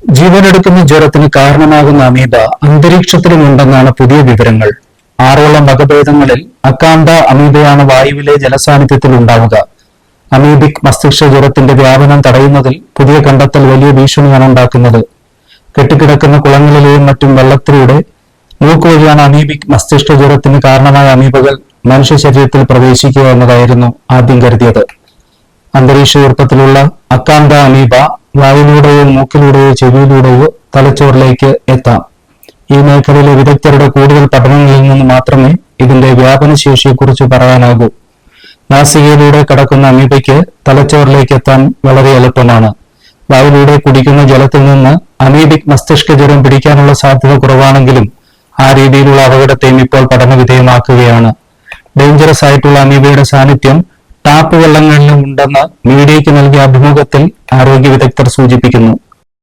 ജീവനെടുക്കുന്ന ജ്വരത്തിന് കാരണമാകുന്ന അമീബ അന്തരീക്ഷത്തിലുമുണ്ടെന്നാണ് പുതിയ വിവരങ്ങൾ. 6ഓളം വകഭേദങ്ങളിൽ അക്കാന്ത അമീബയാണ് വായുവിലെ ജലസാന്നിധ്യത്തിൽ ഉണ്ടാവുക. അമീബിക് മസ്തിഷ്ക ജ്വരത്തിന്റെ വ്യാപനം തടയുന്നതിൽ പുതിയ കണ്ടെത്തൽ വലിയ ഭീഷണിയാണ് ഉണ്ടാക്കുന്നത്. കെട്ടിക്കിടക്കുന്ന കുളങ്ങളിലെയും മറ്റും വെള്ളത്തിലൂടെ മൂക്കുവഴിയാണ് അമീബിക് മസ്തിഷ്ക ജ്വരത്തിന് കാരണമായ അമീബകൾ മനുഷ്യ ശരീരത്തിൽ പ്രവേശിക്കുക എന്നതായിരുന്നു ആദ്യം കരുതിയത്. അന്തരീക്ഷ ഈർപ്പത്തിലുള്ള അക്കാന്ത അമീബ വായുവിലൂടെയോ മൂക്കിലൂടെയോ ചെവിയിലൂടെയോ തലച്ചോറിലേക്ക് എത്താം. ഈ മേഖലയിലെ വിദഗ്ധരുടെ കൂടുതൽ പഠനങ്ങളിൽ നിന്ന് മാത്രമേ ഇതിന്റെ വ്യാപനശേഷിയെക്കുറിച്ച് പറയാനാകൂ. നാസികയിലൂടെ കടക്കുന്ന അമീബയ്ക്ക് തലച്ചോറിലേക്ക് എത്താൻ വളരെ എളുപ്പമാണ്. വായുവിലൂടെ കുടിക്കുന്ന ജലത്തിൽ നിന്ന് അമീബിക് മസ്തിഷ്ക ജ്വരം പിടിക്കാനുള്ള സാധ്യത കുറവാണെങ്കിലും ആ രീതിയിലുള്ള അപകടത്തെയും ഇപ്പോൾ പഠന വിധേയമാക്കുകയാണ്. ഡേഞ്ചറസ് ആയിട്ടുള്ള അമീബയുടെ സാന്നിധ്യം ടാപ്പ് വെള്ളങ്ങളിലും ഉണ്ടെന്ന് മീഡിയയ്ക്ക് നൽകിയ അഭിമുഖത്തിൽ ആരോഗ്യ വിദഗ്ധർ സൂചിപ്പിക്കുന്നു.